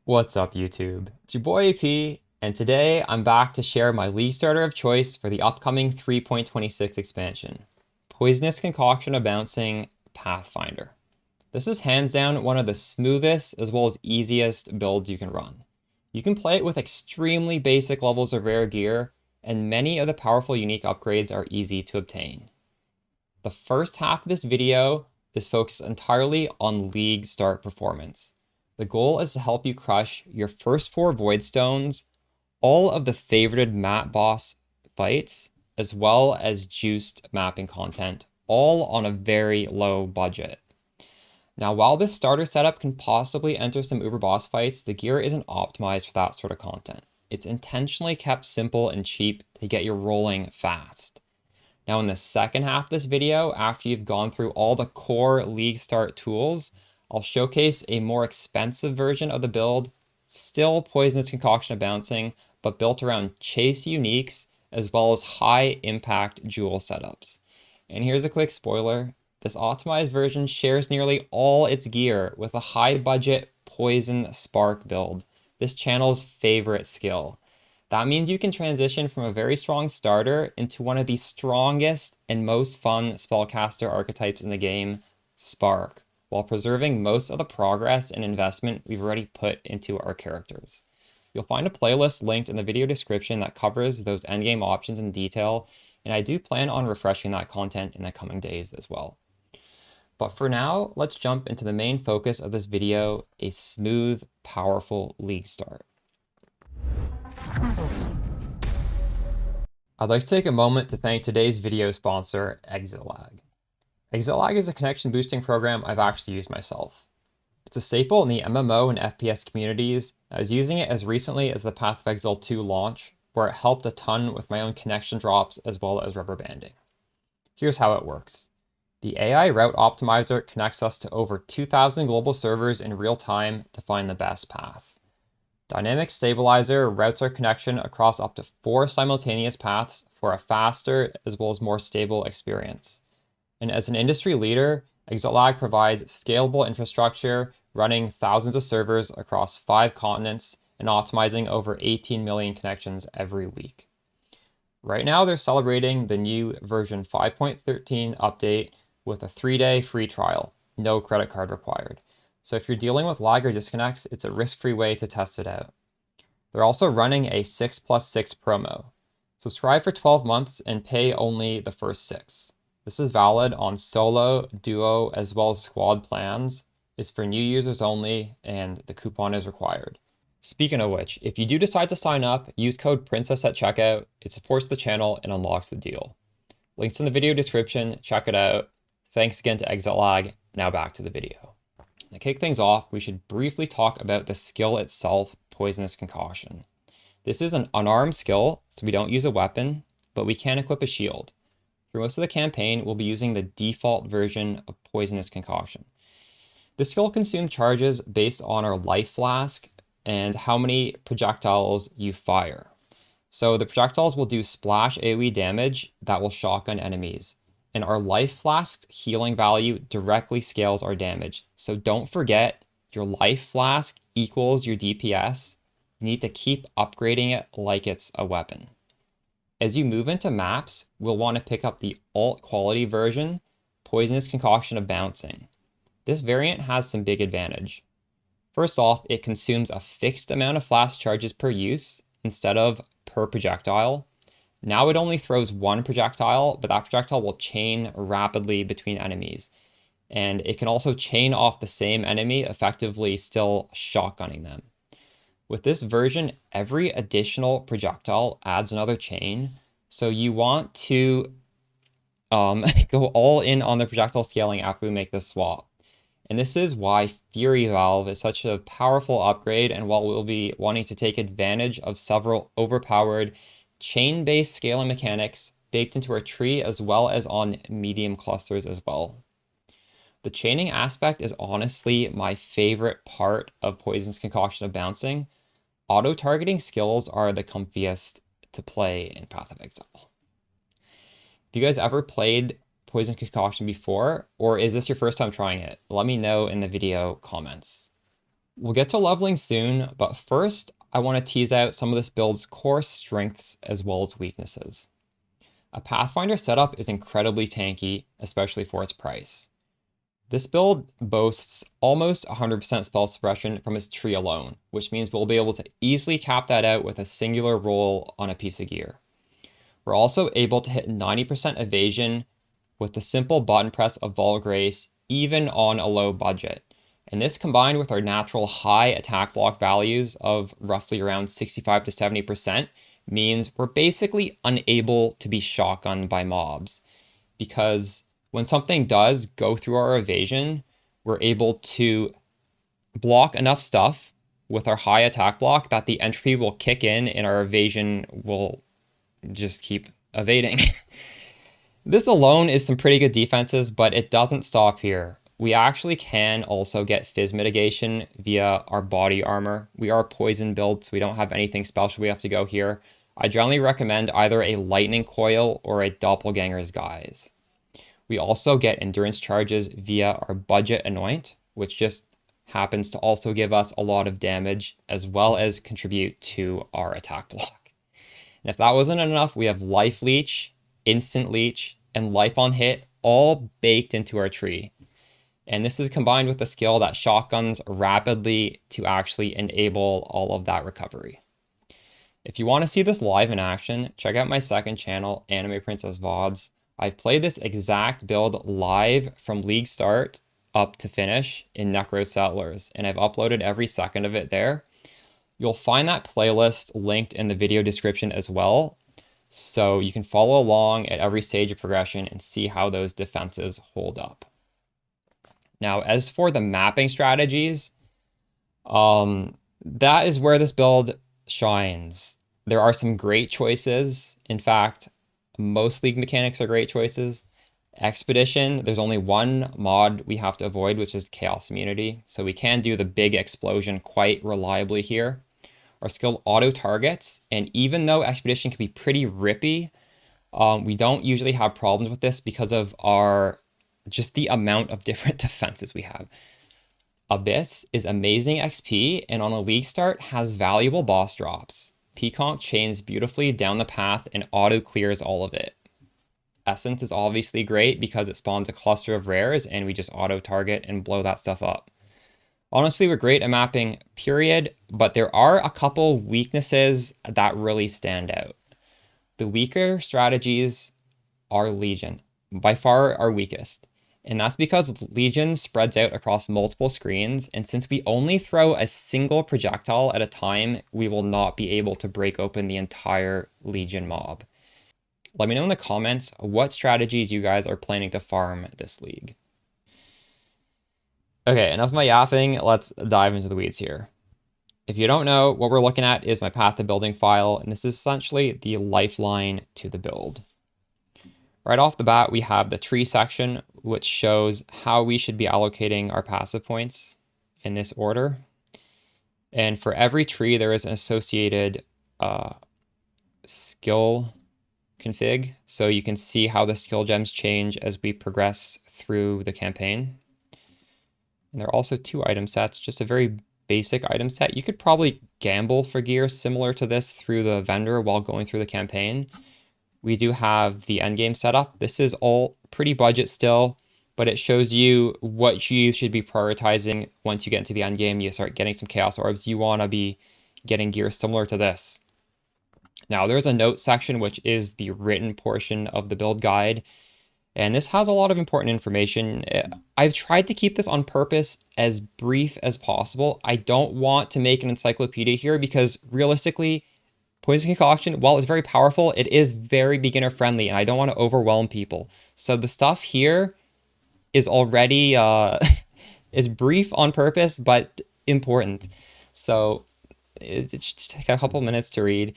What's up, YouTube? It's your boy AP, and today I'm back to share my League starter of choice for the upcoming 3.26 expansion, Poisonous Concoction of Bouncing Pathfinder. This is hands down one of the smoothest as well as easiest builds you can run. You can play it with extremely basic levels of rare gear, and many of the powerful unique upgrades are easy to obtain. The first half of this video is focused entirely on League start performance. The goal is to help you crush your first 4 Voidstones, all of the favorited map boss fights, as well as juiced mapping content, all on a very low budget. Now, while this starter setup can possibly enter some uber boss fights, the gear isn't optimized for that sort of content. It's intentionally kept simple and cheap to get you rolling fast. Now, in the second half of this video, after you've gone through all the core League Start tools, I'll showcase a more expensive version of the build, still Poisonous Concoction of Bouncing, but built around chase uniques as well as high impact jewel setups. And here's a quick spoiler, this optimized version shares nearly all its gear with a high budget Poison Spark build, this channel's favorite skill. That means you can transition from a very strong starter into one of the strongest and most fun spellcaster archetypes in the game, Spark, while preserving most of the progress and investment we've already put into our characters. You'll find a playlist linked in the video description that covers those endgame options in detail, and I do plan on refreshing that content in the coming days as well. But for now, let's jump into the main focus of this video, a smooth, powerful League start. I'd like to take a moment to thank today's video sponsor, Exitlag. Exitlag is a connection boosting program I've actually used myself. It's a staple in the MMO and FPS communities. I was using it as recently as the Path of Exile 2 launch, where it helped a ton with my own connection drops as well as rubber banding. Here's how it works. The AI route optimizer connects us to over 2,000 global servers in real time to find the best path. Dynamic Stabilizer routes our connection across up to 4 simultaneous paths for a faster as well as more stable experience. And as an industry leader, Exitlag provides scalable infrastructure running thousands of servers across 5 continents and optimizing over 18 million connections every week. Right now, they're celebrating the new version 5.13 update with a 3-day free trial, no credit card required. So if you're dealing with lag or disconnects, it's a risk-free way to test it out. They're also running a 6+6 promo. Subscribe for 12 months and pay only the first 6. This is valid on solo, duo, as well as squad plans. It's for new users only, and the coupon is required. Speaking of which, if you do decide to sign up, use code PRINCESS at checkout. It supports the channel and unlocks the deal. Links in the video description, check it out. Thanks again to Exitlag. Now back to the video. To kick things off, we should briefly talk about the skill itself, Poisonous Concoction. This is an unarmed skill, so we don't use a weapon, but we can equip a shield. For most of the campaign, we'll be using the default version of Poisonous Concoction. This skill consumes charges based on our life flask and how many projectiles you fire. So the projectiles will do splash AoE damage that will shotgun enemies. And our life flask healing value directly scales our damage. So don't forget, your life flask equals your DPS. You need to keep upgrading it like it's a weapon. As you move into maps, we'll want to pick up the alt quality version, Poisonous Concoction of Bouncing. This variant has some big advantage. First off, it consumes a fixed amount of flask charges per use instead of per projectile. Now it only throws 1 projectile, but that projectile will chain rapidly between enemies. And it can also chain off the same enemy, effectively still shotgunning them. With this version, every additional projectile adds another chain. So you want to go all in on the projectile scaling after we make this swap. And this is why Fury Valve is such a powerful upgrade, and while we'll be wanting to take advantage of several overpowered chain-based scaling mechanics baked into our tree as well as on medium clusters as well. The chaining aspect is honestly my favorite part of Poisonous Concoction of Bouncing. Auto-targeting skills are the comfiest to play in Path of Exile. Have you guys ever played Poison Concoction before, or is this your first time trying it? Let me know in the video comments. We'll get to leveling soon, but first I want to tease out some of this build's core strengths as well as weaknesses. A Pathfinder setup is incredibly tanky, especially for its price. This build boasts almost 100% spell suppression from its tree alone, which means we'll be able to easily cap that out with a singular roll on a piece of gear. We're also able to hit 90% evasion with the simple button press of Vol Grace, even on a low budget. And this combined with our natural high attack block values of roughly around 65 to 70% means we're basically unable to be shotgunned by mobs. Because when something does go through our evasion, we're able to block enough stuff with our high attack block that the entropy will kick in and our evasion will just keep evading. This alone is some pretty good defenses, but it doesn't stop here. We actually can also get fizz mitigation via our body armor. We are a poison build, so we don't have anything special we have to go here. I generally recommend either a lightning coil or a doppelganger's guise. We also get endurance charges via our budget anoint, which just happens to also give us a lot of damage as well as contribute to our attack block. And if that wasn't enough, we have life leech, instant leech, and life on hit all baked into our tree. And this is combined with the skill that shotguns rapidly to actually enable all of that recovery. If you want to see this live in action, check out my second channel, Anime Princess VODs. I've played this exact build live from League start up to finish in Necro Settlers, and I've uploaded every second of it there. You'll find that playlist linked in the video description as well, so you can follow along at every stage of progression and see how those defenses hold up. Now, as for the mapping strategies, that is where this build shines. There are some great choices. In fact, most League mechanics are great choices. Expedition, there's only one mod we have to avoid, which is Chaos Immunity. So we can do the big explosion quite reliably here. Our skill auto targets, and even though Expedition can be pretty rippy, we don't usually have problems with this because of just the amount of different defenses we have. Abyss is amazing XP, and on a League start has valuable boss drops. PConc chains beautifully down the path and auto clears all of it. Essence is obviously great because it spawns a cluster of rares and we just auto target and blow that stuff up. Honestly, we're great at mapping, period, but there are a couple weaknesses that really stand out. The weaker strategies are Legion, by far our weakest. And that's because Legion spreads out across multiple screens, and since we only throw a single projectile at a time, we will not be able to break open the entire Legion mob. Let me know in the comments what strategies you guys are planning to farm this league. Okay, enough of my yapping, let's dive into the weeds here. If you don't know, what we're looking at is my path to building file, and this is essentially the lifeline to the build. Right off the bat, we have the tree section, which shows how we should be allocating our passive points in this order. And for every tree, there is an associated skill config, so you can see how the skill gems change as we progress through the campaign. And there are also two item sets, just a very basic item set. You could probably gamble for gear similar to this through the vendor while going through the campaign. We do have the endgame setup. This is all pretty budget still, but it shows you what you should be prioritizing once you get into the endgame. You start getting some chaos orbs. You want to be getting gear similar to this. Now, there's a note section, which is the written portion of the build guide, and this has a lot of important information. I've tried to keep this on purpose as brief as possible. I don't want to make an encyclopedia here because realistically, Poison Concoction, while it's very powerful, it is very beginner friendly, and I don't want to overwhelm people. So the stuff here is already is brief on purpose, but important. So it should take a couple minutes to read.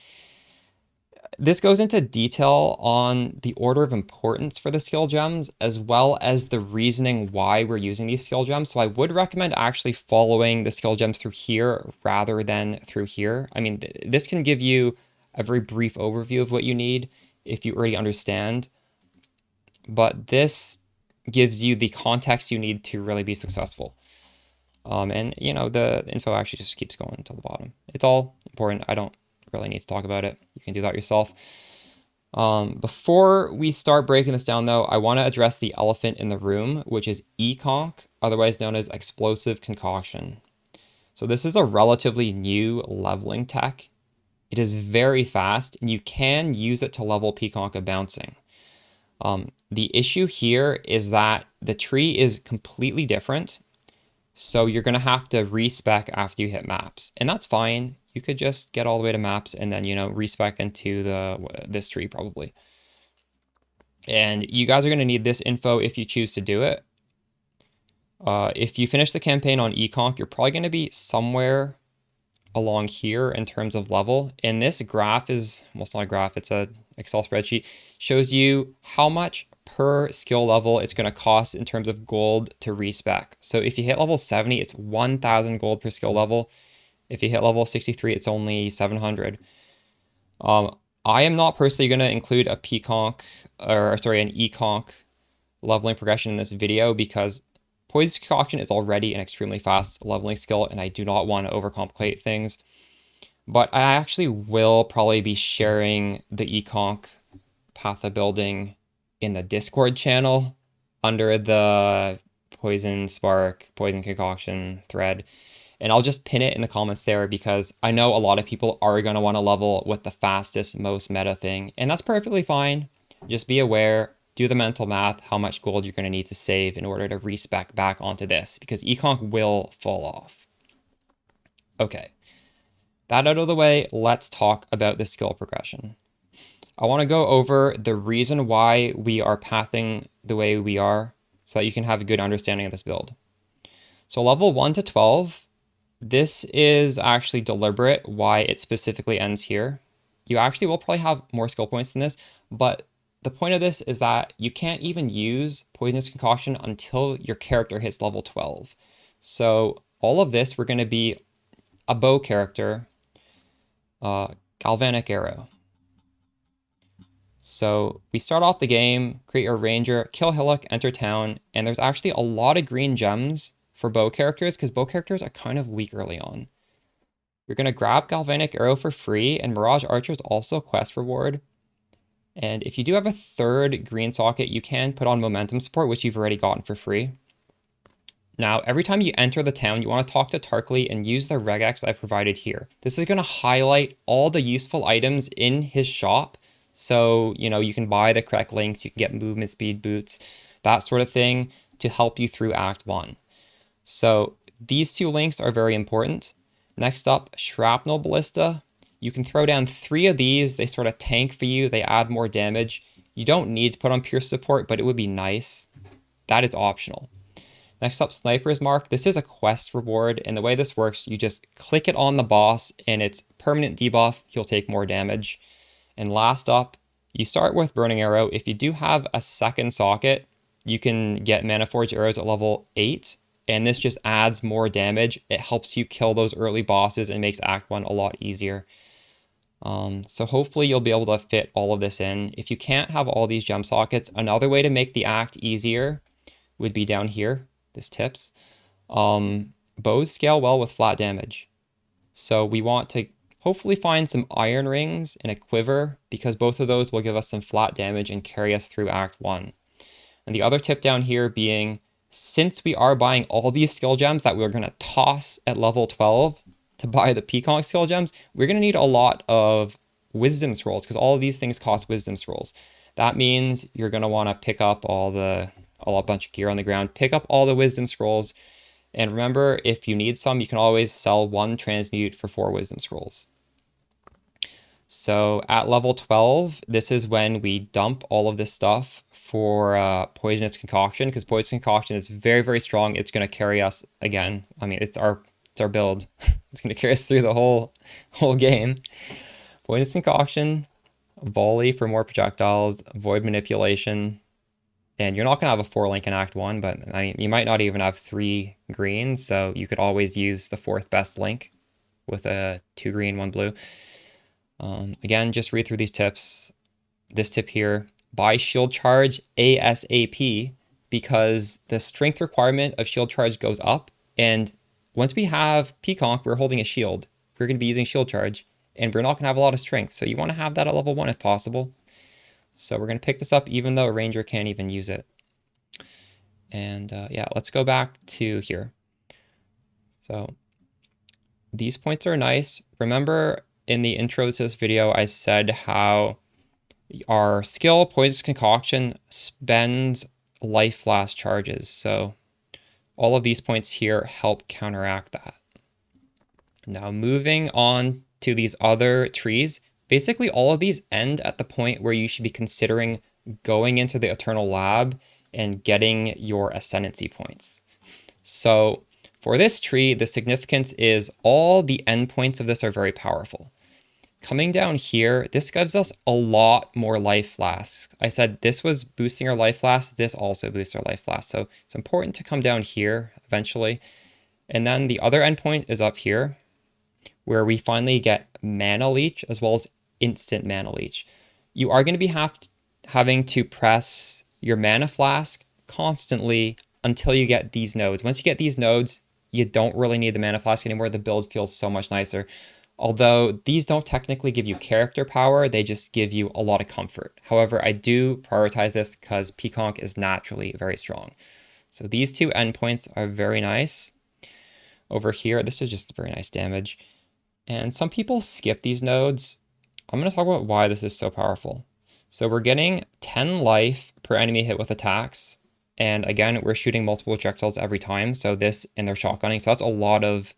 This goes into detail on the order of importance for the skill gems, as well as the reasoning why we're using these skill gems. So I would recommend actually following the skill gems through here rather than through here. I mean, this can give you a very brief overview of what you need if you already understand, but this gives you the context you need to really be successful. And you know, the info actually just keeps going until the bottom. It's all important. I don't really need to talk about it. You can do that yourself. Before we start breaking this down though, I want to address the elephant in the room, which is Econc, otherwise known as explosive concoction. So this is a relatively new leveling tech. It is very fast, and you can use it to level PConc bouncing. The issue here is that the tree is completely different, so you're going to have to respec after you hit maps, and that's fine. You could just get all the way to maps and then, you know, respec into this tree probably. And you guys are going to need this info if you choose to do it. If you finish the campaign on Econc, you're probably going to be somewhere along here in terms of level. And this graph is, well, it's not a graph, it's a Excel spreadsheet, shows you how much per skill level it's going to cost in terms of gold to respec. So if you hit level 70, it's 1,000 gold per skill level. If you hit level 63, it's only 700. I am not personally going to include a PConc, or sorry, an Econc leveling progression in this video because Poison Concoction is already an extremely fast leveling skill, and I do not want to overcomplicate things. But I actually will probably be sharing the Econc path of building in the Discord channel under the Poison Spark, Poison Concoction thread. And I'll just pin it in the comments there because I know a lot of people are going to want to level with the fastest, most meta thing. And that's perfectly fine. Just be aware, do the mental math, how much gold you're going to need to save in order to respec back onto this, because Econc will fall off. Okay, that out of the way, let's talk about the skill progression. I want to go over the reason why we are pathing the way we are so that you can have a good understanding of this build. So level 1 to 12, this is actually deliberate why it specifically ends here. You actually will probably have more skill points than this, but the point of this is that you can't even use Poisonous Concoction until your character hits level 12. So all of this, we're going to be a bow character, Galvanic Arrow. So we start off the game, create your ranger, kill Hillock, enter town, and there's actually a lot of green gems for bow characters because bow characters are kind of weak early on. You're going to grab Galvanic Arrow for free, and Mirage Archer is also a quest reward. And if you do have a third green socket, you can put on Momentum Support, which you've already gotten for free. Now, every time you enter the town, you want to talk to Tarkly and use the regex I provided here. This is going to highlight all the useful items in his shop. So, you know, you can buy the correct links, you can get movement speed boots, that sort of thing to help you through Act 1. So these two links are very important. Next up, Shrapnel Ballista. You can throw down 3 of these. They sort of tank for you. They add more damage. You don't need to put on Pure Support, but it would be nice. That is optional. Next up, Sniper's Mark. This is a quest reward, and the way this works, you just click it on the boss, and it's permanent debuff. You'll take more damage. And last up, you start with Burning Arrow. If you do have a second socket, you can get Mana Forge arrows at level 8, and this just adds more damage. It helps you kill those early bosses and makes Act 1 a lot easier. So hopefully you'll be able to fit all of this in. If you can't have all these gem sockets, another way to make the act easier would be down here, this tips. Bows scale well with flat damage. So we want to hopefully find some iron rings and a quiver, because both of those will give us some flat damage and carry us through Act 1. And the other tip down here being, since we are buying all these skill gems that we're going to toss at level 12 to buy the PConc skill gems, we're going to need a lot of wisdom scrolls because all of these things cost wisdom scrolls. That means you're going to want to pick up a bunch of gear on the ground, pick up all the wisdom scrolls. And remember, if you need some, you can always sell 1 transmute for 4 wisdom scrolls. So at level 12, this is when we dump all of this stuff for Poisonous Concoction, because Poisonous Concoction is very, very strong. It's going to carry us again. I mean, it's our build. It's going to carry us through the whole game. Poisonous Concoction, Volley for more projectiles, Void Manipulation, and you're not going to have a 4 link in Act 1, but I mean, you might not even have 3 greens, so you could always use the 4th best link with a 2 green, 1 blue. Again, just read through these tips. This tip here, buy Shield Charge ASAP, because the strength requirement of Shield Charge goes up, and once we have PConc, we're holding a shield. We're going to be using shield charge, and we're not going to have a lot of strength. So you want to have that at level 1 if possible. So we're going to pick this up even though a ranger can't even use it. And yeah, let's go back to here. So these points are nice. Remember in the intro to this video, I said how our skill, Poisonous Concoction, spends life flask charges. So all of these points here help counteract that. Now moving on to these other trees, basically all of these end at the point where you should be considering going into the Eternal Lab and getting your ascendancy points. So for this tree, the significance is all the endpoints of this are very powerful. Coming down here, this gives us a lot more life flasks. I said this was boosting our life flasks. This also boosts our life flasks. So it's important to come down here eventually. And then the other endpoint is up here, where we finally get mana leech as well as instant mana leech. You are going to be having to press your mana flask constantly until you get these nodes. Once you get these nodes, you don't really need the mana flask anymore. The build feels so much nicer. Although these don't technically give you character power, they just give you a lot of comfort. However, I do prioritize this because PConc is naturally very strong. So these two endpoints are very nice. Over here, this is just very nice damage. And some people skip these nodes. I'm going to talk about why this is so powerful. So we're getting 10 life per enemy hit with attacks. And again, we're shooting multiple projectiles every time. So this, and they're shotgunning. So that's a lot of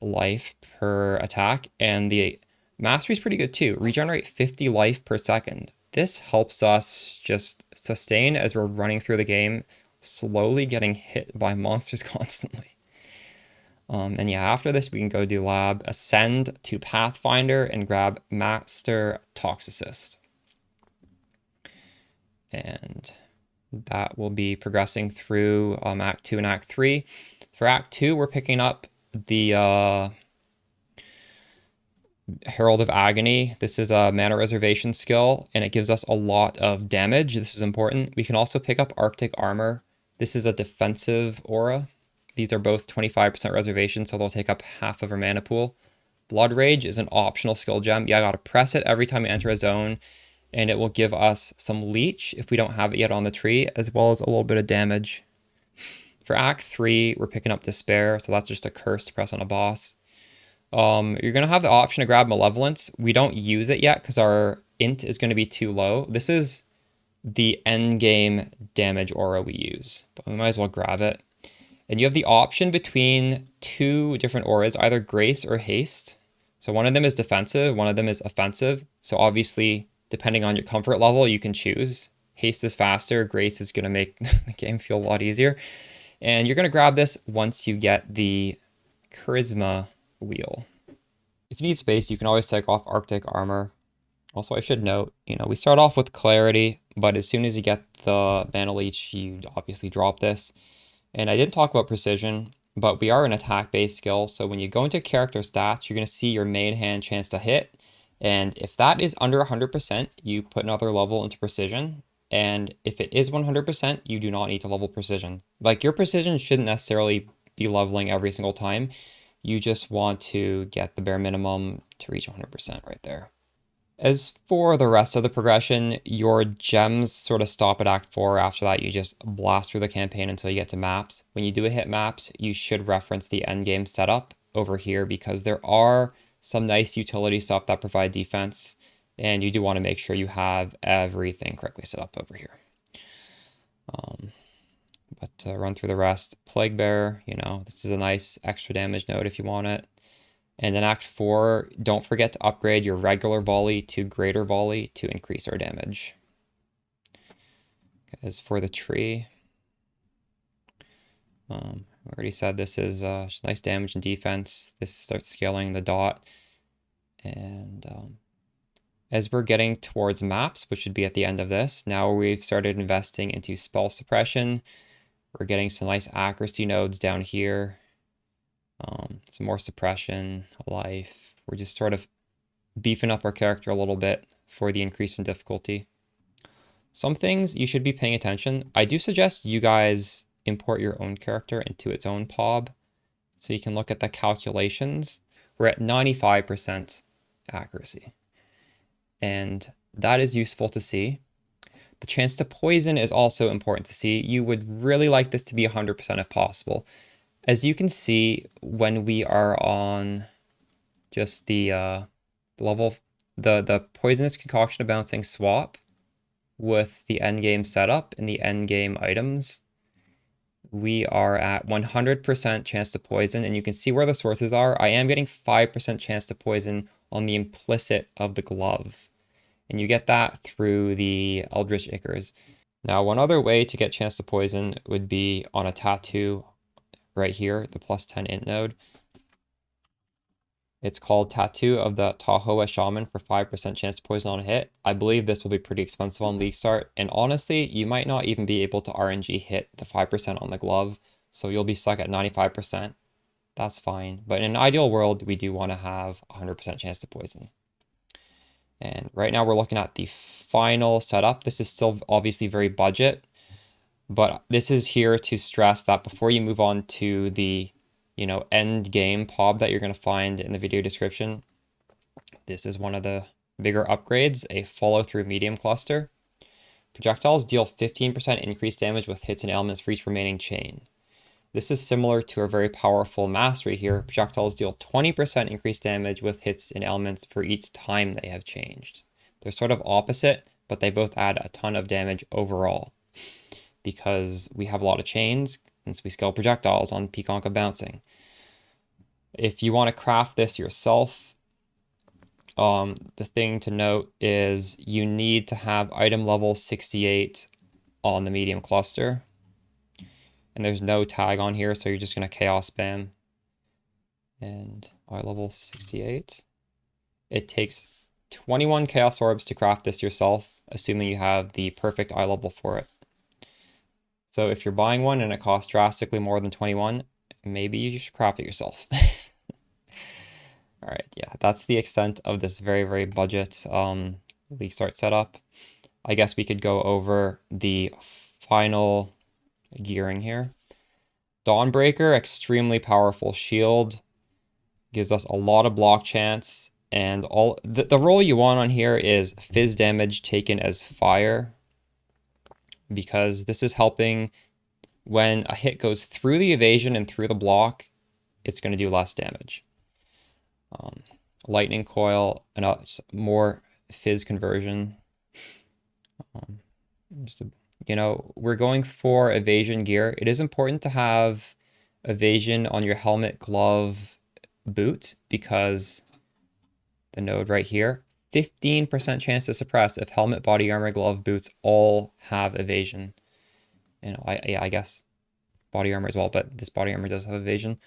life per attack. And the mastery is pretty good too. Regenerate 50 life per second. This helps us just sustain as we're running through the game, slowly getting hit by monsters constantly. And yeah, after this, we can go do lab, ascend to Pathfinder, and grab Master Toxicist. And that will be progressing through Act 2 and Act 3. For Act 2, we're picking up the Herald of Agony. This is a mana reservation skill, and it gives us a lot of damage. This is important. We can also pick up Arctic Armor. This is a defensive aura. These are both 25% reservation, so they'll take up half of our mana pool. Blood Rage is an optional skill gem. You gotta press it every time you enter a zone, and it will give us some leech if we don't have it yet on the tree, as well as a little bit of damage. For Act 3, we're picking up Despair, so that's just a curse to press on a boss. You're gonna have the option to grab Malevolence. We don't use it yet because our int is gonna be too low. This is the endgame damage aura we use, but we might as well grab it. And you have the option between two different auras, either Grace or Haste. So one of them is defensive, one of them is offensive. So obviously, depending on your comfort level, you can choose. Haste is faster, Grace is going to make the game feel a lot easier. And you're going to grab this once you get the Charisma wheel. If you need space, you can always take off Arctic Armor. Also, I should note, we start off with Clarity, but as soon as you get the Mana Leech, you obviously drop this. And I didn't talk about Precision, but we are an attack-based skill, so when you go into character stats, you're going to see your main hand chance to hit, and if that is under 100%, you put another level into Precision, and if it is 100%, you do not need to level Precision. Like, your Precision shouldn't necessarily be leveling every single time, you just want to get the bare minimum to reach 100% right there. As for the rest of the progression, your gems sort of stop at Act 4. After that, you just blast through the campaign until you get to maps. When you do hit maps, you should reference the endgame setup over here because there are some nice utility stuff that provide defense, and you do want to make sure you have everything correctly set up over here. But to run through the rest, Plague Bearer, this is a nice extra damage node if you want it. And in Act 4, don't forget to upgrade your regular volley to greater volley to increase our damage. As for the tree, I already said this is nice damage and defense. This starts scaling the dot. And as we're getting towards maps, which should be at the end of this, now we've started investing into spell suppression. We're getting some nice accuracy nodes down here. Some more suppression, life. We're just sort of beefing up our character a little bit for the increase in difficulty. Some things you should be paying attention. I do suggest you guys import your own character into its own PoB. So you can look at the calculations. We're at 95% accuracy. And that is useful to see. The chance to poison is also important to see. You would really like this to be 100% if possible. As you can see, when we are on just the level, the poisonous concoction of bouncing swap with the endgame setup and the endgame items, we are at 100% chance to poison, and you can see where the sources are. I am getting 5% chance to poison on the implicit of the glove, and you get that through the Eldritch Ichors. Now, one other way to get chance to poison would be on a tattoo right here, the +10 int node. It's called Tattoo of the Tahoe Shaman for 5% chance to poison on a hit. I believe this will be pretty expensive on Leaguestart, and honestly, you might not even be able to RNG hit the 5% on the glove, so you'll be stuck at 95%. That's fine, but in an ideal world, we do want to have 100% chance to poison. And right now we're looking at the final setup. This is still obviously very budget, but this is here to stress that before you move on to the end game PoB that you're going to find in the video description, this is one of the bigger upgrades, a follow-through medium cluster. Projectiles deal 15% increased damage with hits and elements for each remaining chain. This is similar to a very powerful mastery here. Projectiles deal 20% increased damage with hits and elements for each time they have changed. They're sort of opposite, but they both add a ton of damage overall because we have a lot of chains, since we scale projectiles on PConc of bouncing. If you want to craft this yourself, the thing to note is you need to have item level 68 on the medium cluster. And there's no tag on here, so you're just going to chaos spam. And eye level 68. It takes 21 chaos orbs to craft this yourself, assuming you have the perfect eye level for it. So if you're buying one and it costs drastically more than 21, maybe you should craft it yourself. All right, yeah, that's the extent of this very, very budget Leaguestart setup. I guess we could go over the final gearing here. Dawnbreaker, extremely powerful shield, gives us a lot of block chance, and all the role you want on here is fizz damage taken as fire, because this is helping when a hit goes through the evasion and through the block, it's going to do less damage. Lightning coil, and more fizz conversion. We're going for evasion gear. It is important to have evasion on your helmet, glove, boot, because the node right here, 15% chance to suppress if helmet, body armor, glove, boots all have evasion. And I guess body armor as well, but this body armor does have evasion.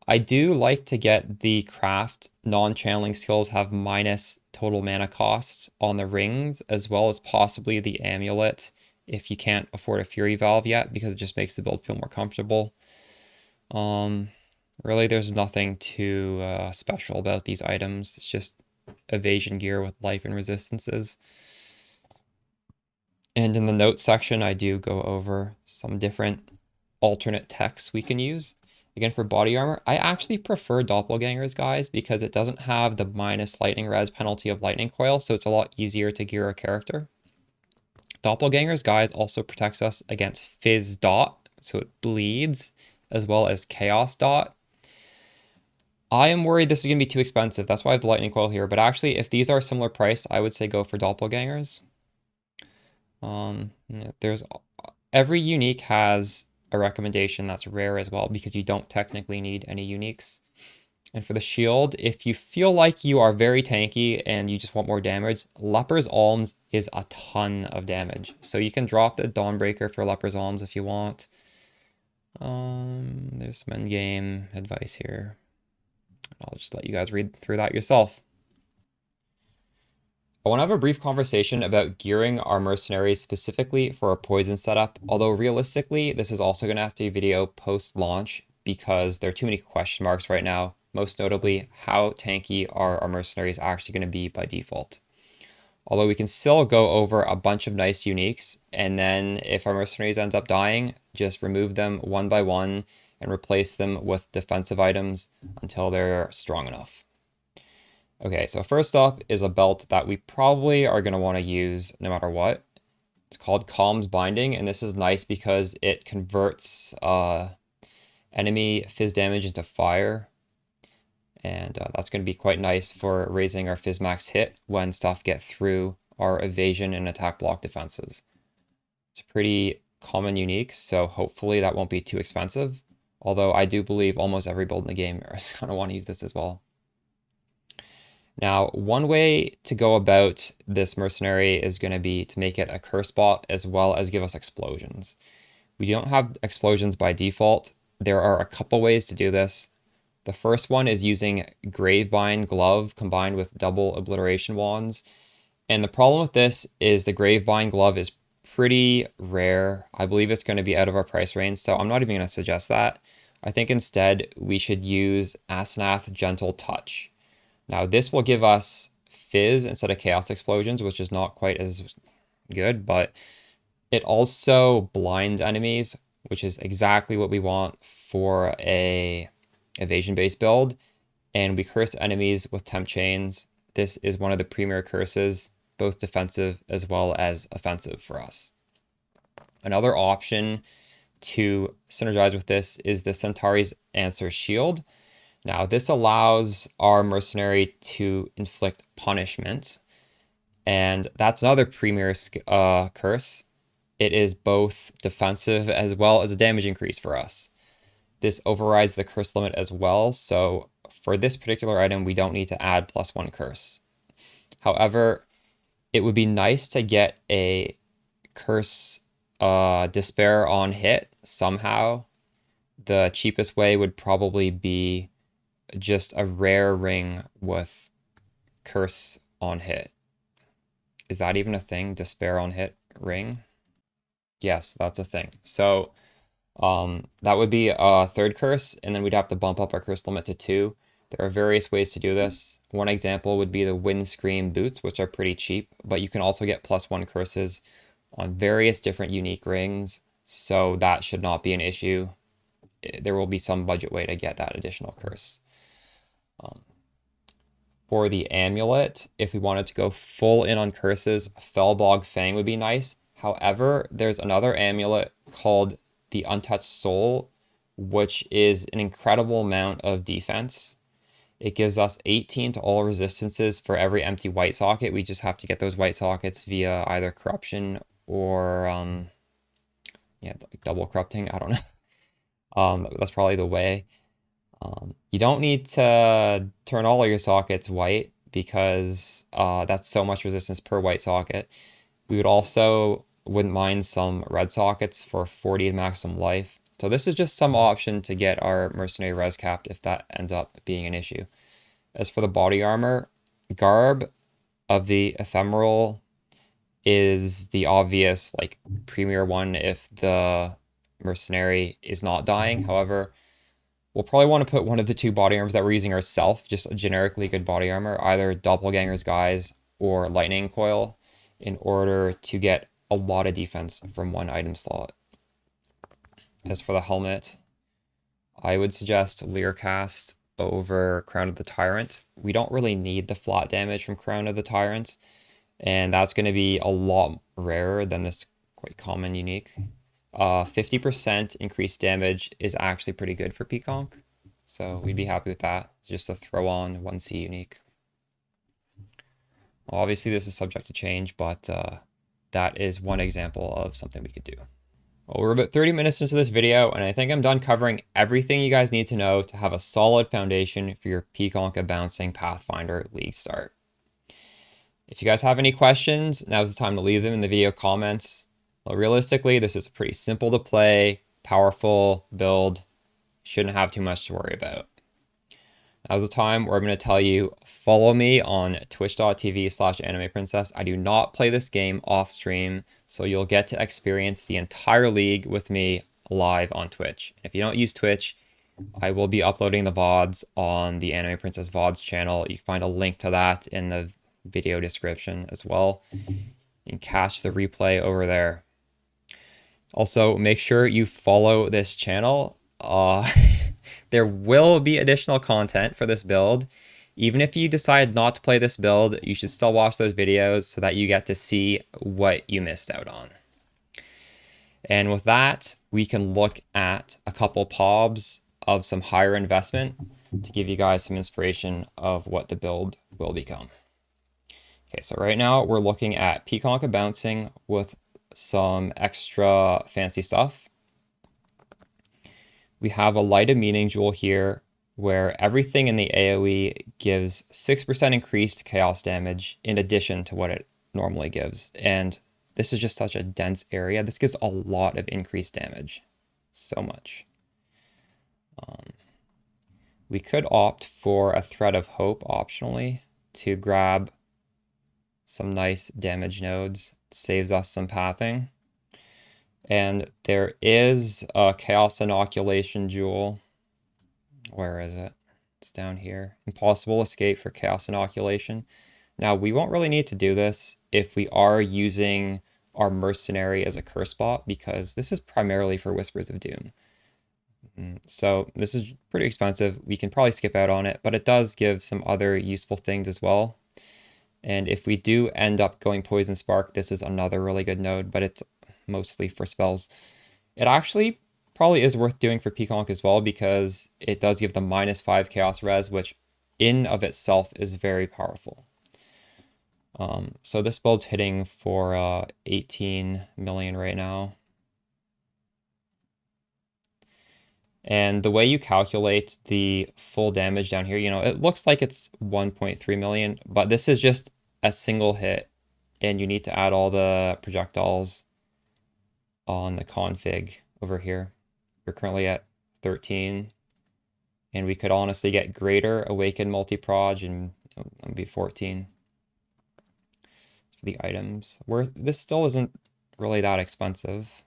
I do like to get the craft non-channeling skills have minus total mana cost on the rings, as well as possibly the amulet if you can't afford a Fury Valve yet, because it just makes the build feel more comfortable. Really, there's nothing too special about these items. It's just evasion gear with life and resistances. And in the notes section, I do go over some different alternate texts we can use. Again, for body armor, I actually prefer doppelgangers, guys, because it doesn't have the minus lightning res penalty of lightning coil, so it's a lot easier to gear a character. Doppelgangers, guys, also protects us against fizz dot, so it bleeds, as well as chaos dot. I am worried this is going to be too expensive. That's why I have the lightning coil here. But actually, if these are similar price, I would say go for doppelgangers. Every unique has a recommendation that's rare as well, because you don't technically need any uniques. And for the shield, if you feel like you are very tanky and you just want more damage, Leper's Alms is a ton of damage. So you can drop the Dawnbreaker for Leper's Alms if you want. There's some endgame advice here. I'll just let you guys read through that yourself. I want to have a brief conversation about gearing our mercenaries specifically for a poison setup, although realistically, this is also going to have to be a video post-launch because there are too many question marks right now, most notably, how tanky are our mercenaries actually going to be by default. Although we can still go over a bunch of nice uniques, and then if our mercenaries ends up dying, just remove them one by one, and replace them with defensive items until they're strong enough. Okay, so first up is a belt that we probably are going to want to use no matter what. It's called Calm's Binding, and this is nice because it converts enemy fizz damage into fire. And that's going to be quite nice for raising our fizz max hit when stuff get through our evasion and attack block defenses. It's a pretty common unique, so hopefully that won't be too expensive. Although I do believe almost every build in the game is going to want to use this as well. Now, one way to go about this mercenary is going to be to make it a curse bot as well as give us explosions. We don't have explosions by default. There are a couple ways to do this. The first one is using Gravebind Glove combined with double obliteration wands. And the problem with this is the Gravebind Glove is pretty rare. I believe it's going to be out of our price range, so I'm not even going to suggest that. I think instead we should use Asenath Gentle Touch. Now this will give us fizz instead of chaos explosions, which is not quite as good, but it also blinds enemies, which is exactly what we want for a evasion-based build. And we curse enemies with temp chains. This is one of the premier curses, both defensive as well as offensive for us. Another option to synergize with this is the Centauri's Answer Shield. Now, this allows our mercenary to inflict punishment, and that's another premier curse. It is both defensive as well as a damage increase for us. This overrides the curse limit as well, so for this particular item, we don't need to add +1 curse. However, it would be nice to get a curse despair on hit somehow. The cheapest way would probably be just a rare ring with curse on hit. Is that even a thing? Despair on hit ring? Yes, that's a thing. So that would be a third curse, and then we'd have to bump up our curse limit to 2. There are various ways to do this. One example would be the Windscream boots, which are pretty cheap, but you can also get +1 curses on various different unique rings, so that should not be an issue. There will be some budget way to get that additional curse. For the amulet, if we wanted to go full in on curses, Felbog Fang would be nice. However, there's another amulet called the Untouched Soul, which is an incredible amount of defense. It gives us 18 to all resistances for every empty white socket. We just have to get those white sockets via either corruption or double corrupting. I don't know. That's probably the way. You don't need to turn all of your sockets white because that's so much resistance per white socket. We would also wouldn't mind some red sockets for 40 maximum life. So this is just some option to get our mercenary res capped if that ends up being an issue. As for the body armor, Garb of the Ephemeral is the obvious premier one if the mercenary is not dying. However, we'll probably want to put one of the 2 body armors that we're using ourselves, just a generically good body armor, either Doppelganger's Guise or Lightning Coil, in order to get a lot of defense from 1 item slot. As for the helmet, I would suggest Learcast over Crown of the Tyrant. We don't really need the flat damage from Crown of the Tyrant, and that's going to be a lot rarer than this quite common unique. 50% increased damage is actually pretty good for PConc, so we'd be happy with that. Just a throw on 1C unique. Well, obviously this is subject to change, but that is one example of something we could do. Well, we're about 30 minutes into this video, and I think I'm done covering everything you guys need to know to have a solid foundation for your PConc bouncing Pathfinder League start. If you guys have any questions, now's the time to leave them in the video comments. Well, realistically, this is a pretty simple to play, powerful build. Shouldn't have too much to worry about. Now's the time where I'm going to tell you, follow me on twitch.tv/animeprincess. I do not play this game off stream, so you'll get to experience the entire league with me live on Twitch. If you don't use Twitch, I will be uploading the VODs on the Anime Princess VODs channel. You can find a link to that in the video description as well. You can catch the replay over there. Also, make sure you follow this channel. there will be additional content for this build. Even if you decide not to play this build, you should still watch those videos so that you get to see what you missed out on. And with that, we can look at a couple PoBs of some higher investment to give you guys some inspiration of what the build will become. Okay, so right now we're looking at PConc bouncing with some extra fancy stuff. We have a Light of Meaning jewel here where everything in the AoE gives 6% increased chaos damage in addition to what it normally gives. And this is just such a dense area. This gives a lot of increased damage. So much. We could opt for a Thread of Hope optionally to grab some nice damage nodes. It saves us some pathing. And there is a Chaos Inoculation jewel. Where is it? It's down here. Impossible Escape for Chaos Inoculation. Now, we won't really need to do this if we are using our Mercenary as a curse bot, because this is primarily for Whispers of Doom. So this is pretty expensive. We can probably skip out on it, but it does give some other useful things as well. And if we do end up going Poison Spark, this is another really good node, but it's mostly for spells. It actually probably is worth doing for PConc as well, because it does give the -5 chaos res, which in of itself is very powerful. So this build's hitting for 18 million right now. And the way you calculate the full damage down here, you know, it looks like it's 1.3 million, but this is just a single hit, and you need to add all the projectiles on the config over here. We're currently at 13, and we could honestly get greater Awaken multi-proj and be 14 for the items. This still isn't really that expensive.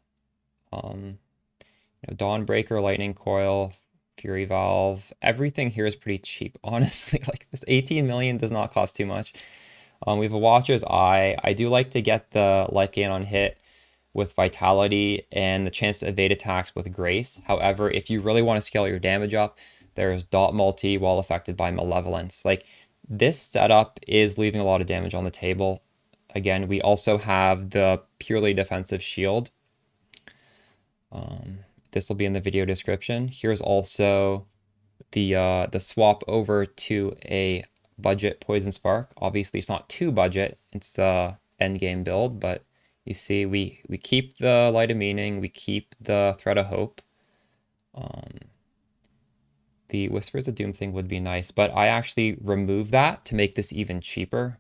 You know, Dawnbreaker, Lightning Coil, Fury Valve, everything here is pretty cheap, honestly. Like, this 18 million does not cost too much. We have a Watcher's Eye. I do like to get the life gain on hit with Vitality and the chance to evade attacks with Grace. However, if you really want to scale your damage up, there's Dot Multi while affected by Malevolence. Like, this setup is leaving a lot of damage on the table. Again, we also have the purely defensive shield. This will be in the video description. Here's also the swap over to a budget Poison Spark. Obviously, it's not too budget. It's a endgame build, but you see, we keep the Light of Meaning, we keep the Thread of Hope. The Whispers of Doom thing would be nice, but I actually removed that to make this even cheaper.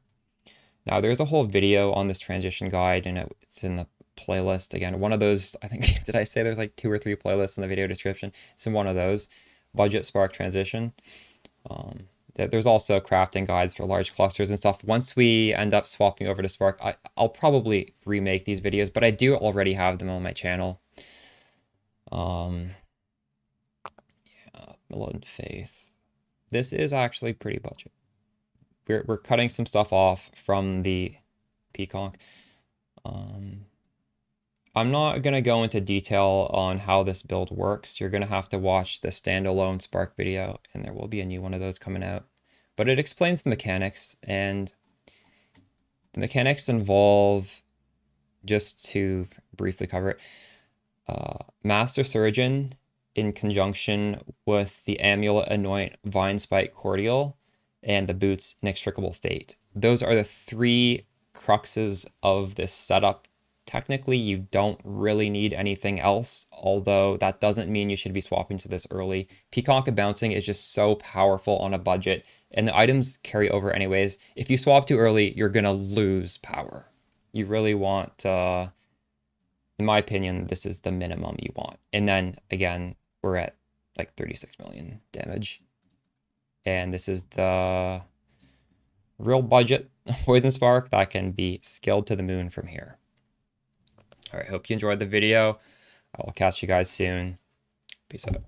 Now, there's a whole video on this transition guide, and it's in the playlist. Again, one of those, I think, did I say there's like 2 or 3 playlists in the video description? It's in one of those. Budget Spark transition. There's also crafting guides for large clusters and stuff. Once we end up swapping over to Spark, I'll probably remake these videos, but I do already have them on my channel. Yeah, Militant Faith. This is actually pretty budget. We're cutting some stuff off from the PConc. I'm not going to go into detail on how this build works. You're going to have to watch the standalone Spark video, and there will be a new one of those coming out. But it explains the mechanics, and the mechanics involve, just to briefly cover it, Master Surgeon in conjunction with the Amulet Anoint Vine Spike Cordial and the Boots Inextricable Fate. Those are the 3 cruxes of this setup. Technically, you don't really need anything else, although that doesn't mean you should be swapping to this early. PConc bouncing is just so powerful on a budget, and the items carry over anyways. If you swap too early, you're going to lose power. You really want, in my opinion, this is the minimum you want. And then, again, we're at like 36 million damage. And this is the real budget Poison Spark that can be scaled to the moon from here. All right, hope you enjoyed the video. I will catch you guys soon. Peace out.